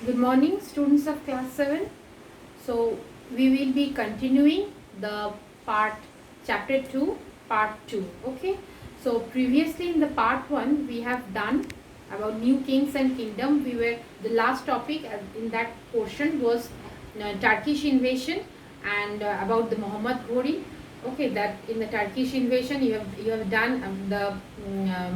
Good morning, students of class 7. So, we will be continuing the part chapter 2, part 2. Okay. So, previously in the part 1, we have done about new kings and kingdom. The last topic in that portion was Turkish invasion and about the Muhammad Ghori. Okay, that in the Turkish invasion you have done the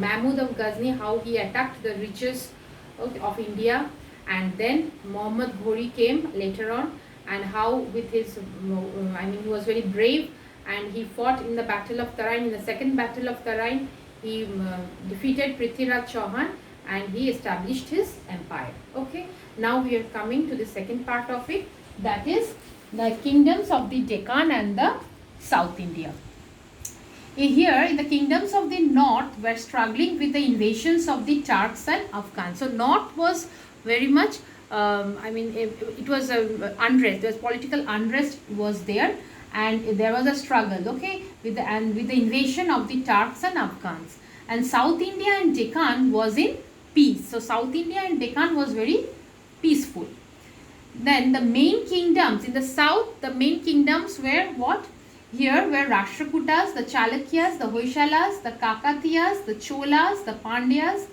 Mahmud of Ghazni, how he attacked the riches of India, and then Muhammad Ghori came later on, and how with his he was very brave, and he fought in the battle of Tarain. In the second battle of Tarain, he defeated Prithviraj Chauhan and he established his empire. Okay, now we are coming to the second part of it, that is the kingdoms of the Deccan and the South India. Here, the kingdoms of the north were struggling with the invasions of the Turks and Afghans. So, north was very much, it was unrest. There was political unrest was there, and there was a struggle. Okay, with the invasion of the Turks and Afghans. And South India and Deccan was in peace. So, South India and Deccan was very peaceful. Then the main kingdoms in the south, the main kingdoms were what? Here were Rashtrakutas, the Chalukyas, the Hoysalas, the Kakatiyas, the Cholas, the Pandyas,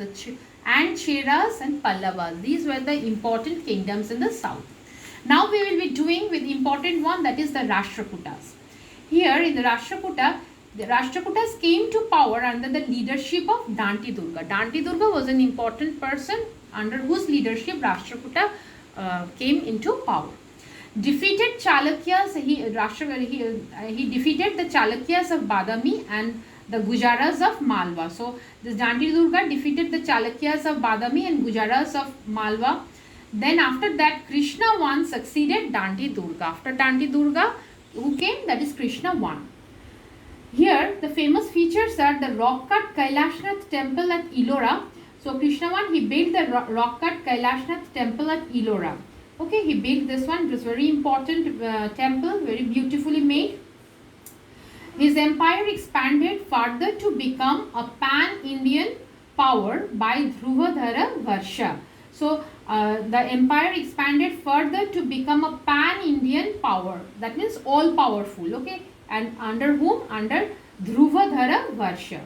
and Cheras and Pallavas. These were the important kingdoms in the south. Now we will be doing with the important one, that is the Rashtrakutas. Here in the Rashtrakutas came to power under the leadership of Danti Durga. Danti Durga was an important person under whose leadership Rashtrakuta came into power. Defeated Chalukyas, he defeated the Chalukyas of Badami and the Gujaras of Malwa. So, this Danti Durga defeated the Chalukyas of Badami and Gujaras of Malwa. Then after that, Krishna I succeeded Danti Durga. After Danti Durga, who came? That is Krishna I. Here, the famous features are the rock-cut Kailashnath temple at Ellora. So, Krishna I, he built the rock-cut Kailashnath temple at Ellora. Okay, he built this one. It was very important temple, very beautifully made. His empire expanded further to become a pan-Indian power by Dhruvadhara Varsha. So, the empire expanded further to become a pan-Indian power. That means all-powerful. Okay, and under whom? Under Dhruvadhara Varsha.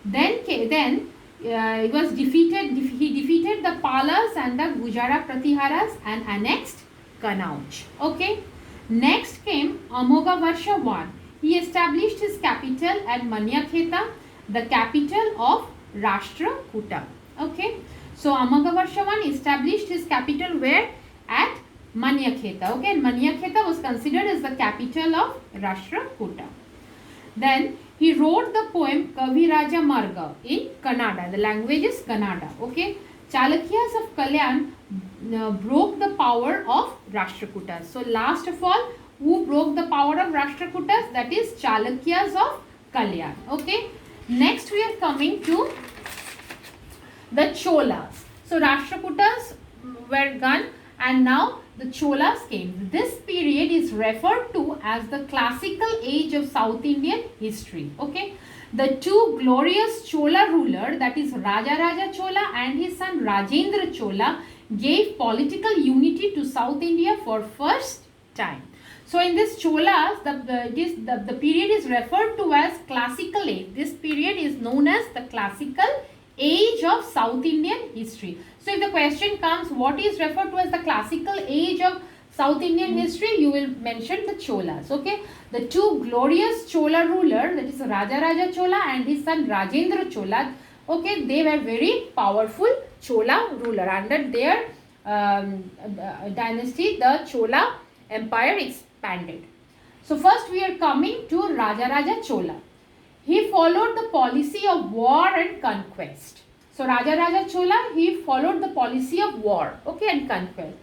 Then he was defeated. He defeated the Palas and the Gujara Pratiharas and annexed Kanauj. Okay. Next came Amogha Varsha I. He established his capital at Manyakheta, the capital of Rashtrakuta. Okay. So Amogha Varsha I established his capital where? At Manyakheta. Okay. And Manyakheta was considered as the capital of Rashtrakuta. Then he wrote the poem Kaviraja Marga in Kannada. The language is Kannada. Okay. Chalukyas of Kalyan broke the power of Rashtrakutas. So last of all, who broke the power of Rashtrakutas? That is Chalukyas of Kalyan. Okay. Next we are coming to the Cholas. So Rashtrakutas were gone and now the Cholas came. This period is referred to as the classical age of South Indian history. Okay. The two glorious Chola ruler, that is Raja Chola and his son Rajendra Chola, gave political unity to South India for first time. So in this Cholas, the period is referred to as classical age. This period is known as the classical age of South Indian history. So if the question comes, what is referred to as the classical age of South Indian history, you will mention the Cholas. Okay, the two glorious Chola ruler, that is Raja Chola and his son Rajendra Chola. Okay, they were very powerful Chola ruler. Under their dynasty, the Chola empire expanded. So first we are coming to Raja Chola. He followed the policy of war and conquest. So Raja Chola, he followed the policy of war, okay, and conquest.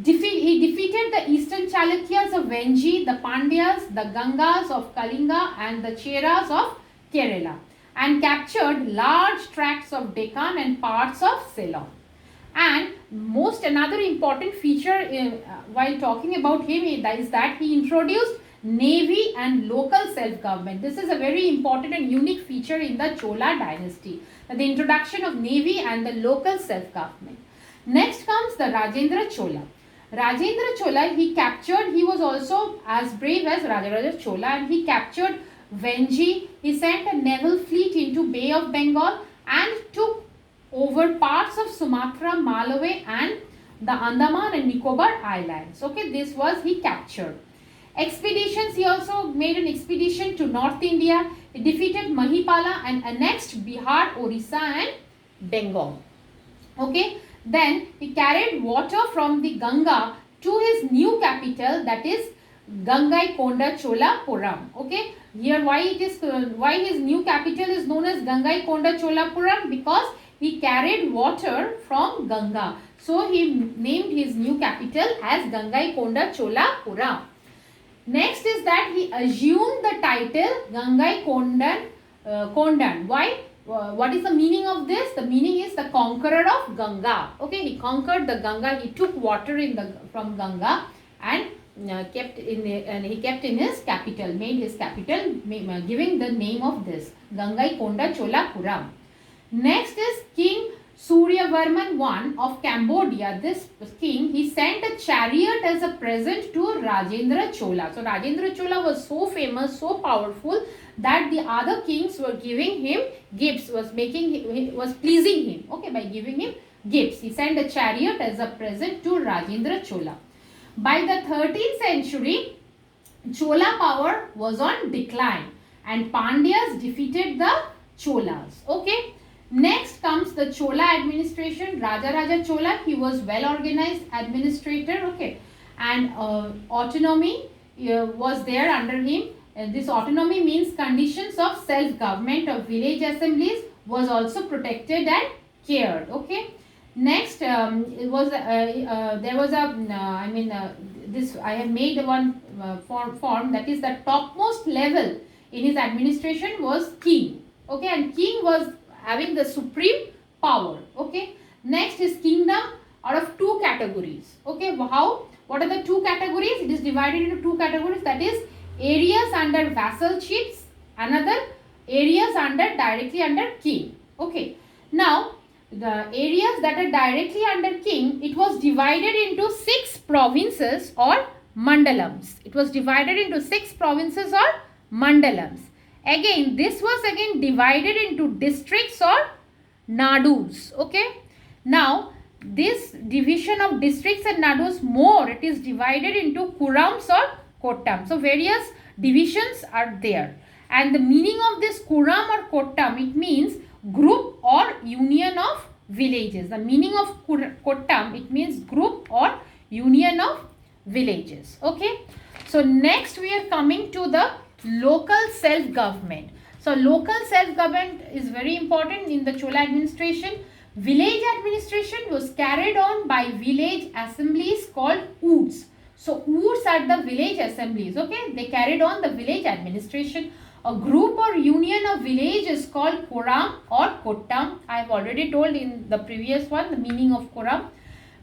He defeated the eastern Chalukyas of Vengi, the Pandyas, the Gangas of Kalinga and the Cheras of Kerala, and captured large tracts of Deccan and parts of Ceylon. And another important feature while talking about him is that he introduced navy and local self-government. This is a very important and unique feature in the Chola dynasty, the introduction of navy and the local self-government. Next comes the Rajendra Chola. Rajendra Chola, he was also as brave as Rajaraja Chola, and he captured Vengi. He sent a naval fleet into Bay of Bengal and took over parts of Sumatra, Malawi and the Andaman and Nicobar Islands. Okay, this was he captured. Expeditions, he also made an expedition to North India. He defeated Mahipala and annexed Bihar, Orissa and Bengal. Okay, then he carried water from the Ganga to his new capital, that is Gangaikonda Cholapuram. Okay, here why his new capital is known as Gangaikonda Cholapuram, because he carried water from Ganga. So he named his new capital as Gangaikonda Cholapuram. Next is that he assumed the title Gangaikondan Kondan. Why? What is the meaning of this? The meaning is the conqueror of Ganga. Okay, he conquered the Ganga. He took water from Ganga and kept in his capital, made his capital, giving the name of this Gangaikonda Cholapuram. Next is King Suryavarman I of Cambodia. This king, he sent a chariot as a present to Rajendra Chola. So Rajendra Chola was so famous, so powerful, that the other kings were giving him gifts, was pleasing him, okay, by giving him gifts. He sent a chariot as a present to Rajendra Chola. By the 13th century, Chola power was on decline and Pandyas defeated the Cholas. Okay. Next comes the Chola administration. Rajaraja Chola, he was well organized administrator, okay, and autonomy was there under him. This autonomy means conditions of self-government of village assemblies was also protected and cared. Okay. Next, it was there was a this I have made one form, that is the topmost level in his administration was king. Okay, and king was having the supreme power. Okay. Next is kingdom out of two categories. Okay. How? What are the two categories? It is divided into two categories, that is areas under vassal chiefs, another areas directly under king. Okay. Now, the areas that are directly under king, it was divided into 6 provinces or mandalams. It was divided into 6 provinces or mandalams. Again, this was again divided into districts or nadus. Okay. Now, this division of districts and nadus more, it is divided into kurams or kottam. So, various divisions are there. And the meaning of this kuram or kottam, it means group or union of villages. The meaning of kottam, it means group or union of villages. Okay. So, next we are coming to the local self-government. So, local self-government is very important in the Chola administration. Village administration was carried on by village assemblies called oods. So, oods are the village assemblies. Okay, they carried on the village administration. A group or union of village is called koram or kottam. I have already told in the previous one the meaning of koram.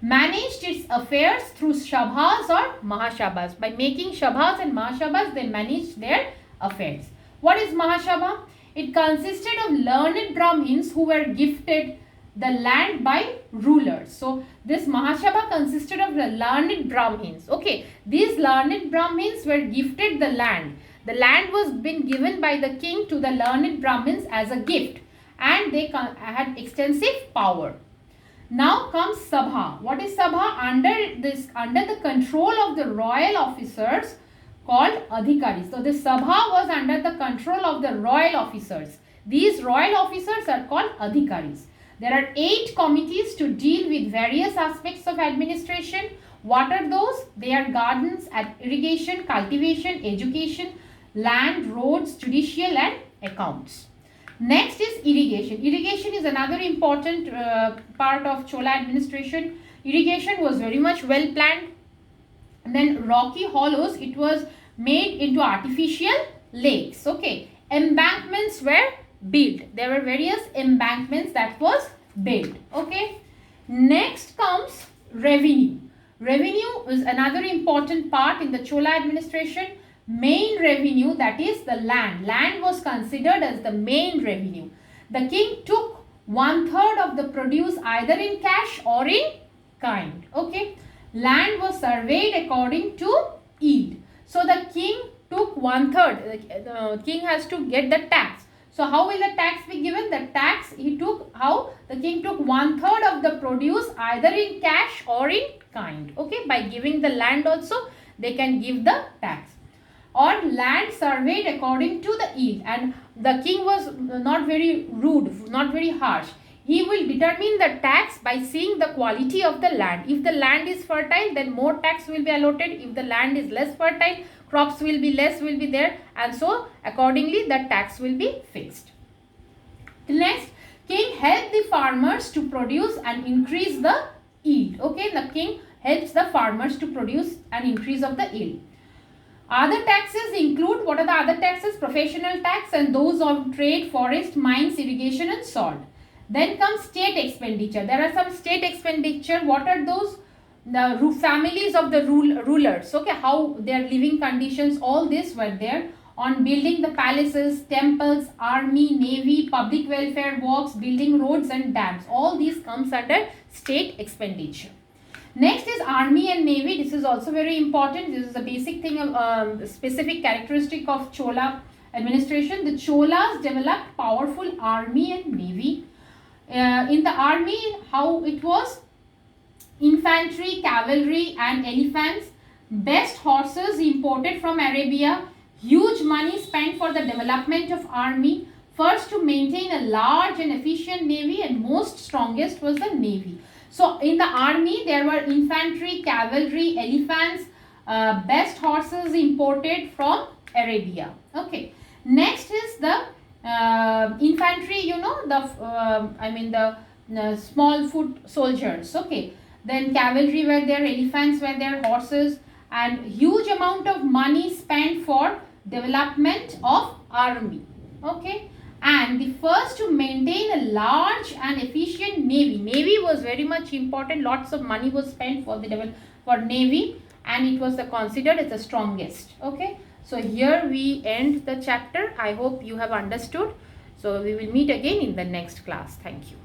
Managed its affairs through Shabhas or Mahashabhas. By making Shabhas and Mahashabhas, they managed their affairs. What is Mahashabha? It consisted of learned Brahmins who were gifted the land by rulers. So, this Mahashabha consisted of the learned Brahmins. Okay, these learned Brahmins were gifted the land. The land was been given by the king to the learned Brahmins as a gift, and they had extensive power. Now comes Sabha. What is Sabha? Under the control of the royal officers called Adhikaris. So, this Sabha was under the control of the royal officers. These royal officers are called Adhikaris. There are 8 committees to deal with various aspects of administration. What are those? They are gardens, irrigation, cultivation, education, land, roads, judicial and accounts. Next is irrigation. Irrigation is another important part of Chola administration. Irrigation was very much well planned. And then rocky hollows, it was made into artificial lakes. Okay. Embankments were built. There were various embankments that was built. Okay. Next comes revenue. Revenue is another important part in the Chola administration. Main revenue, that is the land. Land was considered as the main revenue. The king took 1/3 of the produce either in cash or in kind. Okay, land was surveyed according to yield. So the king took 1/3. The king has to get the tax. So how will the tax be given? The tax he took, how? The king took 1/3 of the produce either in cash or in kind. Okay, by giving the land also they can give the tax. Or land surveyed according to the yield, and the king was not very rude, not very harsh. He will determine the tax by seeing the quality of the land. If the land is fertile, then more tax will be allotted. If the land is less fertile, crops will be less, will be there, and so accordingly the tax will be fixed. Next, king helped the farmers to produce and increase the yield. Okay, the king helps the farmers to produce and increase of the yield. Other taxes include, what are the other taxes? Professional tax and those of trade, forest, mines, irrigation and salt. Then comes state expenditure. There are some state expenditure. What are those? The families of the rulers. Okay, how their living conditions, all this were there. On building the palaces, temples, army, navy, public welfare works, building roads and dams. All these comes under state expenditure. Next is army and navy. This is also very important. This is a basic thing, specific characteristic of Chola administration. The Cholas developed powerful army and navy. In the army, how it was? Infantry, cavalry and elephants. Best horses imported from Arabia. Huge money spent for the development of army. First to maintain a large and efficient navy, and most strongest was the navy. So in the army there were infantry, cavalry, elephants, best horses imported from Arabia. Okay. Next is the infantry, you know, the small foot soldiers. Okay. Then cavalry were there, elephants were there, horses, and huge amount of money spent for development of army. Okay. And the first to maintain a large and efficient navy. Navy was very much important. Lots of money was spent for the for navy, and it was considered as the strongest. Okay. So here we end the chapter. I hope you have understood. So we will meet again in the next class. Thank you.